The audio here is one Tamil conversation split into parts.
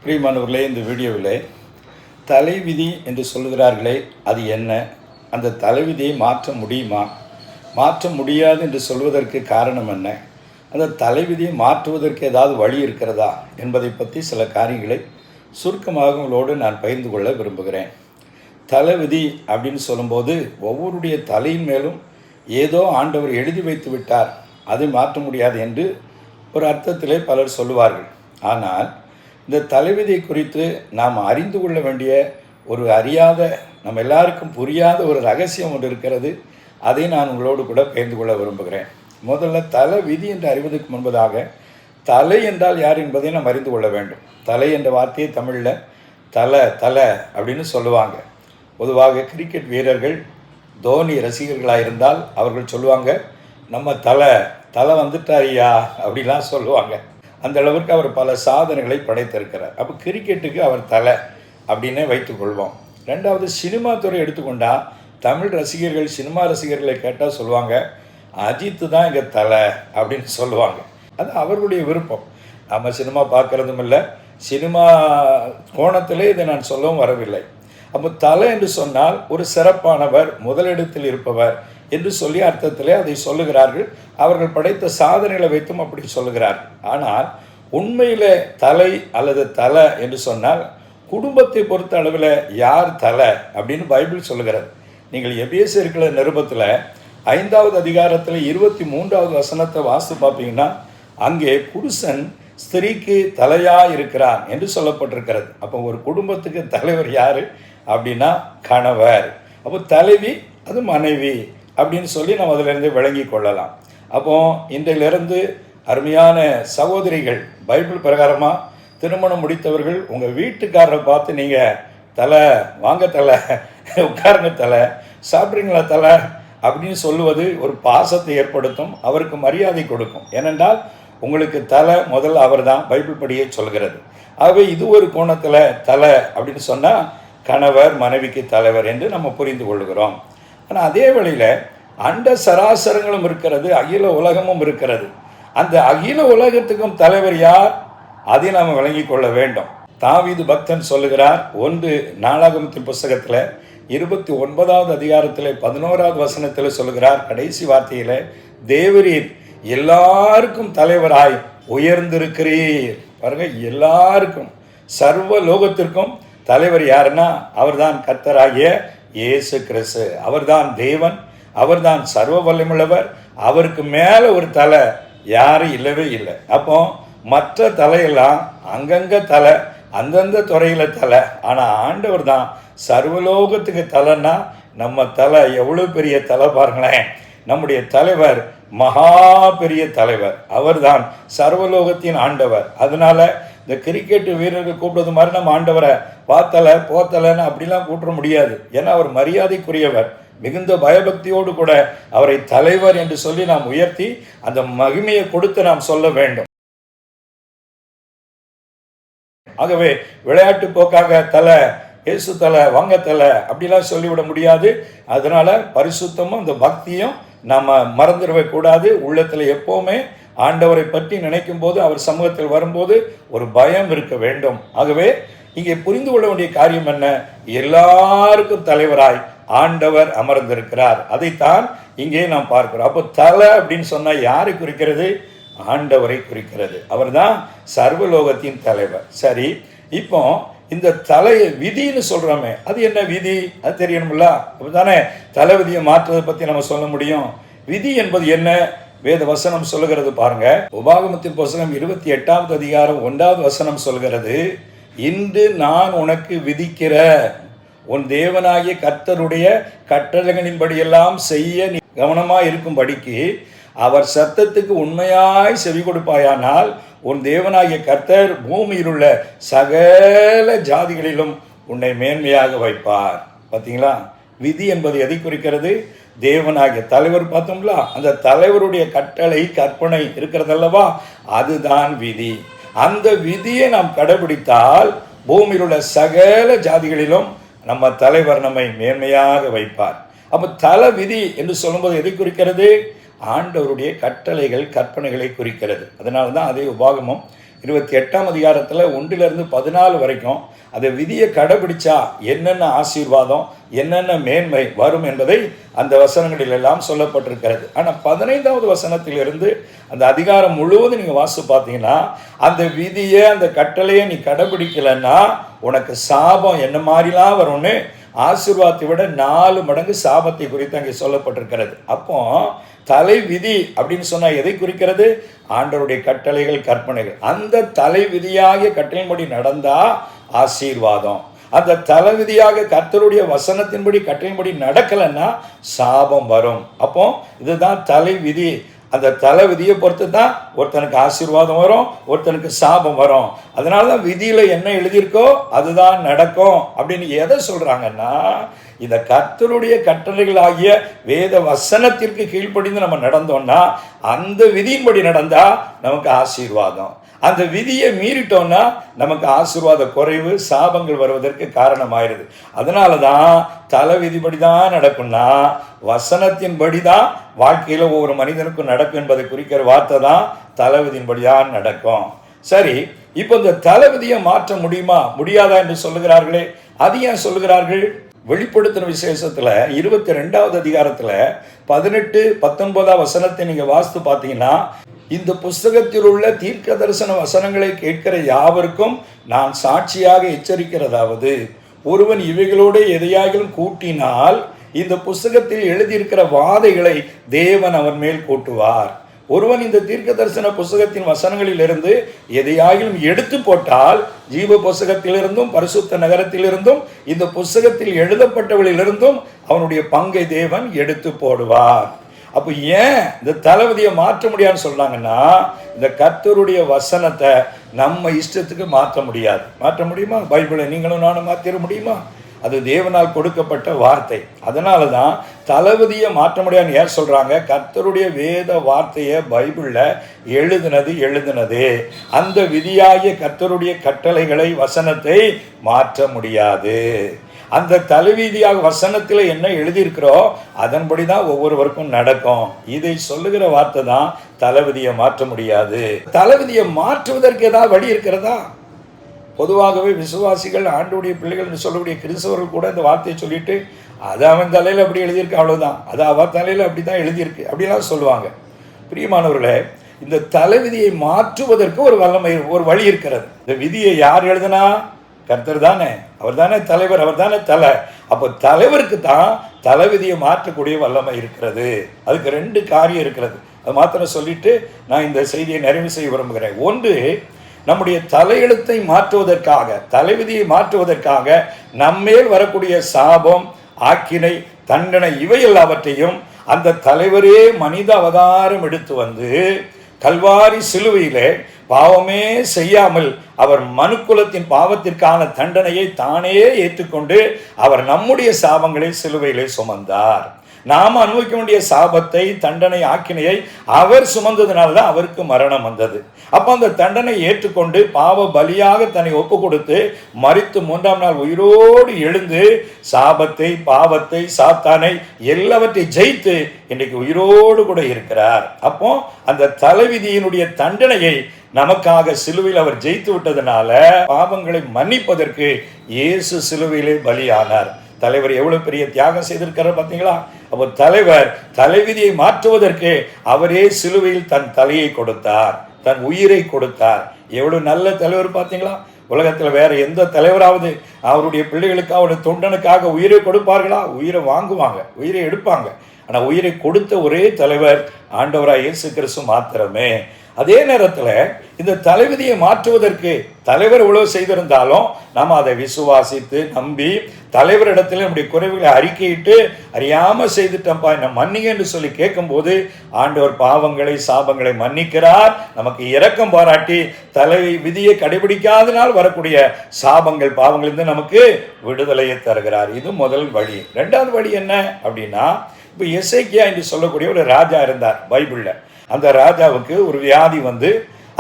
பிரியமானவர்களே, இந்த வீடியோவில் தலைவிதி என்று சொல்கிறார்களே, அது என்ன? அந்த தலைவிதியை மாற்ற முடியுமா? மாற்ற முடியாது என்று சொல்வதற்கு காரணம் என்ன? அந்த தலைவிதியை மாற்றுவதற்கு ஏதாவது வழி இருக்கிறதா என்பதை பற்றி சில காரியங்களை சுருக்கமாக உங்களோடு நான் பகிர்ந்து கொள்ள விரும்புகிறேன். தலைவிதி அப்படின்னு சொல்லும்போது ஒவ்வொருடைய தலையின் மேலும் ஏதோ ஆண்டவர் எழுதி வைத்து விட்டார், அதை மாற்ற முடியாது என்று ஒரு அர்த்தத்திலே பலர் சொல்லுவார்கள். ஆனால் இந்த தலைவிதி குறித்து நாம் அறிந்து கொள்ள வேண்டிய ஒரு அறியாத, நம்ம எல்லாருக்கும் புரியாத ஒரு ரகசியம் ஒன்று இருக்கிறது. அதை நான் உங்களோடு கூட பகிர்ந்து கொள்ள விரும்புகிறேன். முதல்ல தலை விதி என்று அறிவதற்கு முன்பதாக தலை என்றால் யார் என்பதை நாம் அறிந்து கொள்ள வேண்டும். தலை என்ற வார்த்தையை தமிழில் தலை அப்படின்னு சொல்லுவாங்க. பொதுவாக கிரிக்கெட் வீரர்கள், தோனி ரசிகர்களாக இருந்தால் அவர்கள் சொல்லுவாங்க, நம்ம தலை வந்துட்டாரியா அப்படிலாம் சொல்லுவாங்க. அந்த அளவிற்கு அவர் பல சாதனைகளை படைத்திருக்கிறார். அப்போ கிரிக்கெட்டுக்கு அவர் தலை அப்படின்னே வைத்துக்கொள்வோம். ரெண்டாவது, சினிமா துறை எடுத்துக்கொண்டால் தமிழ் ரசிகர்கள், சினிமா ரசிகர்களை கேட்டால் சொல்லுவாங்க, அஜித்து தான் எங்கள் தலை அப்படின்னு சொல்லுவாங்க. அது அவர்களுடைய விருப்பம். நம்ம சினிமா பார்க்குறதும் இல்லை, சினிமா கோணத்திலே இதை நான் சொல்லவும் வரவில்லை. அப்போ தலை என்று சொன்னால் ஒரு சிறப்பானவர், முதலிடத்தில் இருப்பவர் என்று சொல்லி அர்த்தத்திலே அதை சொல்லுகிறார்கள். அவர்கள் படைத்த சாதனைகளை வைத்தும் அப்படி சொல்லுகிறார்கள். ஆனால் உண்மையில் தலை அல்லது தலை என்று சொன்னால் குடும்பத்தை பொறுத்த அளவில் யார் தலை அப்படின்னு பைபிள் சொல்லுகிறது. நீங்கள் எபேசியர்கள நிருபத்தில் 5வது அதிகாரத்தில் 23வது வசனத்தை வாசித்து பார்ப்பீங்கன்னா அங்கே புருஷன் ஸ்திரீக்கு தலையாக இருக்கிறான் என்று சொல்லப்பட்டிருக்கிறது. அப்போ ஒரு குடும்பத்துக்கு தலைவர் யார் அப்படின்னா கணவர். அப்போ தலைவி அது மனைவி அப்படின்னு சொல்லி நம்ம அதிலிருந்து விளங்கி கொள்ளலாம். அப்போ இன்றையிலிருந்து அருமையான சகோதரிகள், பைபிள் பிரகாரமாக திருமணம் முடித்தவர்கள், உங்கள் வீட்டுக்காரரை பார்த்து நீங்கள் தலை, வாங்க தலை, உட்காருங்க தலை, சாப்பிட்றீங்களா தலை அப்படின்னு சொல்லுவது ஒரு பாசத்தை ஏற்படுத்தும், அவருக்கு மரியாதை கொடுக்கும். ஏனென்றால் உங்களுக்கு தலை முதல்ல அவர் தான் பைபிள் படியே சொல்கிறது. ஆகவே இது ஒரு கோணத்தில் தலை அப்படின்னு சொன்னால் கணவர் மனைவிக்கு தலைவர் என்று நம்ம புரிந்து கொள்கிறோம். ஆனால் அதே வேளையில் அண்ட சராசரங்களும் இருக்கிறது, அகில உலகமும் இருக்கிறது. அந்த அகில உலகத்துக்கும் தலைவர் யார், அதை நாம் விளங்கி கொள்ள வேண்டும். தாவீது பக்தன் சொல்லுகிறார், 1 நாளாகமத்தின் புஸ்தகத்தில் 29வது அதிகாரத்தில் 11வது வசனத்தில் சொல்லுகிறார், கடைசி வார்த்தையில், தேவரீர் எல்லாருக்கும் தலைவராய் உயர்ந்திருக்கிறீர். பாருங்க, எல்லாருக்கும், சர்வ லோகத்திற்கும் தலைவர் யாருன்னா அவர்தான் கர்த்தராகிய இயேசு கிறிஸ்து. அவர்தான் தேவன், அவர்தான் சர்வ வல்லமையுள்ளவர். அவருக்கு மேலே ஒரு தலை யாரும் இல்லவே இல்லை. அப்போ மற்ற தலையெல்லாம் அங்கங்கே தலை, அந்தந்த துறையில் தலை. ஆனால் ஆண்டவர் தான் சர்வலோகத்துக்கு தலைன்னா நம்ம தலை எவ்வளோ பெரிய தலை பாருங்களேன். நம்முடைய தலைவர் மகா பெரிய தலைவர், அவர்தான் சர்வலோகத்தின் ஆண்டவர். அதனால இந்த கிரிக்கெட் வீரர்கள் கூப்பிடுறது மாதிரி நம்ம ஆண்டவரை பார்த்தலை போத்தலைன்னு அப்படிலாம் கூப்பிட முடியாது. ஏன்னா அவர் மரியாதைக்குரியவர். மிகுந்த பயபக்தியோடு கூட அவரை தலைவர் என்று சொல்லி நாம் உயர்த்தி அந்த மகிமையை கொடுத்து நாம் சொல்ல வேண்டும். ஆகவே விளையாட்டு போக்காக தலை, இயேசு தலை, வாங்க தலை அப்படிலாம் சொல்லிவிட முடியாது. அதனால பரிசுத்தமும் இந்த பக்தியும் நாம் மறந்துடவே கூடாது. உள்ளத்தில் எப்போவுமே ஆண்டவரை பற்றி நினைக்கும் போது, அவர் சமூகத்தில் வரும்போது ஒரு பயம் இருக்க வேண்டும். ஆகவே இங்கே புரிந்து கொள்ள வேண்டிய காரியம் என்ன, எல்லாருக்கும் தலைவராய் ஆண்டவர் அமர்ந்திருக்கிறார். அதைத்தான் இங்கே நாம் பார்க்கிறோம். அப்போ தலை அப்படின்னு சொன்னால் யாரை குறிக்கிறது, ஆண்டவரை குறிக்கிறது. அவர் தான் சர்வலோகத்தின் தலைவர். சரி, இப்போ இந்த தலை விதின்னு சொல்கிறோமே, அது என்ன விதி, அது தெரியணும்ல. அப்போ தானே தலை விதியை மாற்றுவதை பற்றி நம்ம சொல்ல முடியும். விதி என்பது என்ன, வேத வசனம் சொல்லுகிறது பாருங்க. உபாகமத்தின் புஸ்தகம் 28வது அதிகாரம் 1வது வசனம் சொல்கிறது, இன்று நான் உனக்கு விதிக்கிற உன் தேவனாகிய கர்த்தருடைய கட்டளைகளின்படியெல்லாம் செய்ய நீ கவனமாக இருக்கும்படிக்கு அவர் சத்தத்துக்கு உண்மையாய் செவி கொடுப்பாயானால் உன் தேவனாகிய கர்த்தர் பூமியில் உள்ள சகல ஜாதிகளிலும் உன்னை மேன்மையாக வைப்பார். பார்த்தீங்களா, விதி என்பது எதை குறிக்கிறது, தேவனாகிய தலைவர் பார்த்தோம்ல, அந்த தலைவருடைய கட்டளை கற்பனை இருக்கிறதல்லவா, அதுதான் விதி. அந்த விதியை நாம் கடைபிடித்தால் பூமியில் உள்ள சகல ஜாதிகளிலும் நம்ம தலைவர் நம்மை மேன்மையாக வைப்பார். அப்போ தலை விதி என்று சொல்லும்போது எதை குறிக்கிறது, ஆண்டவருடைய கட்டளைகள் கற்பனைகளை குறிக்கிறது. அதனால தான் அதே உபாகமம் 28ஆம் அதிகாரத்தில் 1 to 14 வரைக்கும் அந்த விதியை கடைபிடிச்சா என்னென்ன ஆசீர்வாதம் என்னென்ன மேன்மை வரும் என்பதை அந்த வசனங்களில் எல்லாம் சொல்லப்பட்டிருக்கிறது. ஆனால் 15வது வசனத்திலிருந்து அந்த அதிகாரம் முழுவதும் நீங்கள் வாசித்து பார்த்தீங்கன்னா அந்த விதியை அந்த கட்டளையை நீ கடைபிடிக்கலைன்னா உனக்கு சாபம் என்ன மாதிரிலாம் வரும்னு ஆசீர்வாதத்தை விட 4 மடங்கு சாபத்தை குறித்து அங்கே சொல்லப்பட்டிருக்கிறது. அப்போ தலை விதி அப்படின்னு சொன்னால் எதை குறிக்கிறது? ஆண்டவருடைய கட்டளைகள் கற்பனைகள். அந்த தலை விதியாகிய கட்டளையின்படி நடந்தா ஆசீர்வாதம், அந்த தலை விதியாக கர்த்தருடைய வசனத்தின்படி கட்டளையின்படி நடக்கலைன்னா சாபம் வரும். அப்போ இதுதான் தலை விதி. அந்த தலை விதியை பொறுத்து தான் ஒருத்தனுக்கு ஆசீர்வாதம் வரும், ஒருத்தனுக்கு சாபம் வரும். அதனால தான் விதியில் என்ன எழுதியிருக்கோ அதுதான் நடக்கும் அப்படின்னு எதை சொல்கிறாங்கன்னா, இந்த கர்த்தருடைய கட்டளைகள் ஆகிய வேத வசனத்திற்கு கீழ்ப்படிந்து நம்ம நடந்தோம்னா அந்த விதியின்படி நடந்தால் நமக்கு ஆசீர்வாதம். அந்த விதியை மீறிட்டோம்னா நமக்கு ஆசீர்வாத குறைவு, சாபங்கள் வருவதற்கு காரணமாயிருது. அதனால தான் தலை விதிப்படி தான் நடக்கும்னா வசனத்தின்படி தான் வாழ்க்கையில் ஒவ்வொரு மனிதனுக்கும் நடக்கும் என்பதை குறிக்கிற வார்த்தை தான் தலைவிதியின்படி தான் நடக்கும். சரி, இப்போ இந்த தலைவிதியை மாற்ற முடியுமா முடியாதா என்று சொல்லுகிறார்களே, அது ஏன் சொல்லுகிறார்கள்? வெளிப்படுத்தின விசேஷத்தில் 22வது அதிகாரத்தில் 18, 19 வசனத்தை நீங்கள் வாசித்து பார்த்தீங்கன்னா, இந்த புஸ்தகத்தில் உள்ள தீர்க்க தரிசன வசனங்களை கேட்கிற யாவருக்கும் நான் சாட்சியாக எச்சரிக்கிறதாவது, ஒருவன் இவைகளோடு எதையாகிலும் கூட்டினால் இந்த புஸ்தகத்தில் எழுதியிருக்கிற வாதைகளை தேவன் அவன் மேல் கூட்டுவார். ஒருவன் இந்த தீர்க்க தரிசன புஸ்தகத்தின் வசனங்களிலிருந்து எதையாகிலும் எடுத்து போட்டால் ஜீவ புஸ்தகத்திலிருந்தும் பரிசுத்த நகரத்திலிருந்தும் இந்த புஸ்தகத்தில் எழுதப்பட்டவளிலிருந்தும் அவனுடைய பங்கை தேவன் எடுத்து போடுவார். அப்போ ஏன் இந்த தளபதியை மாற்ற முடியாதுன்னு சொல்றாங்கன்னா, இந்த கர்த்தருடைய வசனத்தை நம்ம இஷ்டத்துக்கு மாற்ற முடியாது. மாற்ற முடியுமா? பைபிளை நீங்களும் நானும் மாற்றிட முடியுமா? அது தேவனால் கொடுக்கப்பட்ட வார்த்தை. அதனால தான் தளபதியை மாற்ற முடியாதுன்னு ஏன் சொல்கிறாங்க? கர்த்தருடைய வேத வார்த்தையை பைபிளில் எழுதினது அந்த விதியாகிய கர்த்தருடைய கட்டளைகளை வசனத்தை மாற்ற முடியாது. அந்த தலைவீதியாக வசனத்தில் என்ன எழுதியிருக்கிறோ அதன்படி தான் ஒவ்வொருவருக்கும் நடக்கும். இதை சொல்லுகிற வார்த்தை தான் தளபதியை மாற்ற முடியாது. தளபதியை மாற்றுவதற்கு ஏதாவது வழி இருக்கிறதா? பொதுவாகவே விசுவாசிகள், ஆண்டுடைய பிள்ளைகள் என்று சொல்லக்கூடிய கிறிஸ்தவர்கள் கூட இந்த வார்த்தையை சொல்லிட்டு அது அவன் தலையில் அப்படி எழுதியிருக்கு, அவ்வளோதான், அது அவன் தலையில் அப்படி தான் எழுதியிருக்கு அப்படிலாம் சொல்லுவாங்க. பிரியமானவர்களே, இந்த தலைவிதியை மாற்றுவதற்கு ஒரு வல்லமை, ஒரு வழி இருக்கிறது. இந்த விதியை யார் எழுதுனா? கர்த்தர் தானே, அவர் தானே தலைவர், அவர் தானே தலை. அப்போ தலைவருக்கு தான் தலைவிதியை மாற்றக்கூடிய வல்லமை இருக்கிறது. அதுக்கு 2 காரியம் இருக்கிறது. அது மாத்திரம் சொல்லிட்டு நான் இந்த செய்தியை நிறைவு செய்ய விரும்புகிறேன். ஒன்று, நம்முடைய தலையெழுத்தை மாற்றுவதற்காக, தலைவிதியை மாற்றுவதற்காக நம்மேல் வரக்கூடிய சாபம், ஆக்கினை, தண்டனை இவை எல்லாவற்றையும் அந்த தலைவரே மனித அவதாரம் எடுத்து வந்து கல்வாரி சிலுவையிலே பாவமே செய்யாமல் அவர் மனுக்குலத்தின் பாவத்திற்கான தண்டனையை தானே ஏற்றுக்கொண்டு அவர் நம்முடைய சாபங்களை சிலுவையிலே சுமந்தார். நாம் அனுபவிக்க வேண்டிய சாபத்தை, தண்டனை, ஆக்கினையை அவர் சுமந்ததுனால தான் அவருக்கு மரணம் வந்தது. அப்போ அந்த தண்டனை ஏற்றுக்கொண்டு பாவ பலியாக தன்னை ஒப்பு கொடுத்து மரித்து 3ஆம் நாள் உயிரோடு எழுந்து சாபத்தை, பாவத்தை, சாத்தானை எல்லாவற்றை ஜெயித்து இன்றைக்கு உயிரோடு கூட இருக்கிறார். அப்போ அந்த தலைவிதியினுடைய தண்டனையை நமக்காக சிலுவையில் அவர் ஜெயித்து விட்டதுனால பாவங்களை மன்னிப்பதற்கு இயேசு சிலுவையிலே பலியானார். தலைவர் எவ்வளவு பெரிய தியாகம் செய்திருக்கிறார் பார்த்தீங்களா? அப்போ தலைவர் தலைவிதியை மாற்றுவதற்கு அவரே சிலுவையில் தன் தலையை கொடுத்தார், தன் உயிரை கொடுத்தார். எவ்வளவு நல்ல தலைவர் பார்த்தீங்களா? உலகத்தில் வேற எந்த தலைவராவது அவருடைய பிள்ளைகளுக்காக, அவருடைய தொண்டனுக்காக உயிரை கொடுப்பார்களா? உயிரை வாங்குவாங்க, உயிரை எடுப்பாங்க. ஆனால் உயிரை கொடுத்த ஒரே தலைவர் ஆண்டவராய் இயேசு கிறிஸ்து மாத்திரமே. அதே நேரத்தில் இந்த தலைவிதியை மாற்றுவதற்கு தலைவர் இவ்வளவு செய்திருந்தாலும் நாம் அதை விசுவாசித்து நம்பி தலைவரிடத்தில் நம்முடைய குறைவுகளை அறிக்கையிட்டு அறியாமல் செய்துட்டப்பா என்ன மன்னிங்க என்று சொல்லி கேட்கும்போது ஆண்டவர் பாவங்களை, சாபங்களை மன்னிக்கிறார். நமக்கு இரக்கம் பாராட்டி தலை விதியை கடைபிடிக்காதனால் வரக்கூடிய சாபங்கள், பாவங்களிலிருந்து நமக்கு விடுதலையை தருகிறார். இது முதல் வழி. 2வது வழி என்ன அப்படின்னா, இப்போ எசேக்கியா என்று சொல்லக்கூடிய ஒரு ராஜா இருந்தார் பைபிளில். அந்த ராஜாவுக்கு ஒரு வியாதி வந்து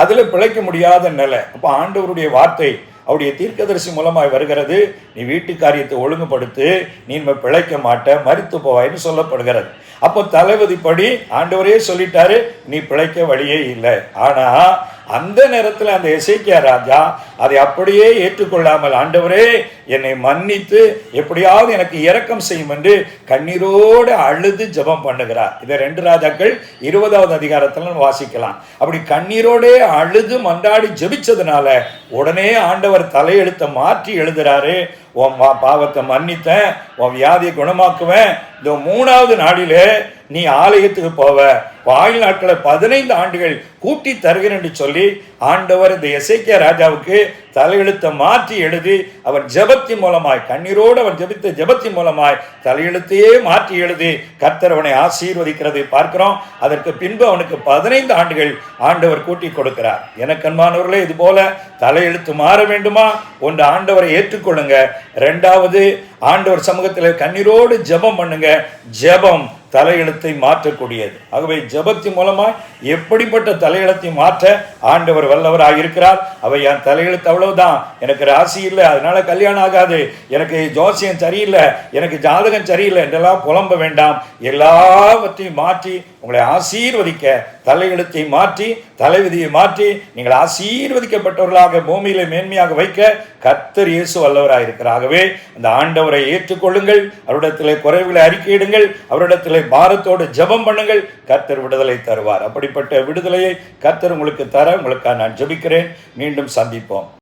அதில் பிழைக்க முடியாத நிலை. அப்போ ஆண்டவருடைய வார்த்தை அவருடைய தீர்க்கதரிசி மூலமாய் வருகிறது, நீ வீட்டு காரியத்தை ஒழுங்குபடுத்து, நீ பிழைக்க மாட்ட, மரித்து போவாய்னு சொல்லப்படுகிறது. அப்போ தளபதிப்படி ஆண்டவரே சொல்லிட்டாரு, நீ பிழைக்க வழியே இல்லை. ஆனால் அந்த நேரத்தில் அந்த எசேக்கியா ராஜா அதை அப்படியே ஏற்றுக்கொள்ளாமல், ஆண்டவரே என்னை மன்னித்து எப்படியாவது எனக்கு இரக்கம் செய்யும் என்று கண்ணீரோடு அழுது ஜெபம் பண்ணுகிறார். இதை 2 ராஜாக்கள் 20வது அதிகாரத்தில் வாசிக்கலாம். அப்படி கண்ணீரோடே அழுது மன்றாடி ஜெபிச்சதுனால உடனே ஆண்டவர் தலையெழுத்தை மாற்றி எழுதுறாரு. உன் பாவத்தை மன்னித்தேன், உன் வியாதியை குணமாக்குவேன், இந்த 3வது நாளிலே நீ ஆலயத்துக்கு போவ, ஆயுள் நாட்களை 15 ஆண்டுகள் கூட்டி தருகிறேன் என்று சொல்லி ஆண்டவர் இந்த எசேக்கியா ராஜாவுக்கு தலையெழுத்தை மாற்றி எழுதி, அவர் ஜெபத்தின் மூலமாய், கண்ணீரோடு அவர் ஜெபித்த ஜெபத்தின் மூலமாய் தலையெழுத்தையே மாற்றி எழுதி கர்த்தர் அவனை ஆசீர்வதிக்கிறது பார்க்கிறோம். அதற்கு பின்பு அவனுக்கு 15 ஆண்டுகள் ஆண்டவர் கூட்டி கொடுக்கிறார். எனக்கு அன்பானவர்களே, இது போல தலையெழுத்து மாற வேண்டுமா? ஒன்று, ஆண்டவரை ஏற்றுக்கொள்ளுங்க. 2வது, ஆண்டவர் சமூகத்தில் கண்ணீரோடு ஜெபம் பண்ணுங்க. ஜெபம் தலையெழுத்தை மாற்றக்கூடியது. ஆகவே ஜெபத்தின் மூலமா எப்படிப்பட்ட தலையெழுத்தை மாற்ற ஆண்டவர் வல்லவராக இருக்கிறார். அவை என் தலையெழுத்து அவ்வளவுதான், எனக்கு ராசி இல்லை, அதனால கல்யாணம் ஆகாது, எனக்கு ஜோசியம் சரியில்லை, எனக்கு ஜாதகம் சரியில்லை என்றெல்லாம் புலம்ப வேண்டாம். எல்லாவற்றையும் மாற்றி உங்களை ஆசீர்வதிக்க தலையெழுத்தை மாற்றி தலைவிதியை மாற்றி நீங்கள் ஆசீர்வதிக்கப்பட்டவர்களாக பூமியில மேன்மையாக வைக்க கர்த்தர் இயேசு வல்லவராக இருக்கிறாகவே அந்த ஆண்டவரை ஏற்றுக்கொள்ளுங்கள். அவரிடத்திலே குறைவுகளை அறிக்கையிடுங்கள். அவரிடத்திலே பாரத்தோடு ஜெபம் பண்ணுங்கள். கர்த்தர் விடுதலை தருவார். அப்படிப்பட்ட விடுதலையை கர்த்தர் உங்களுக்கு தர உங்களுக்காக நான் ஜெபிக்கிறேன். மீண்டும் சந்திப்போம்.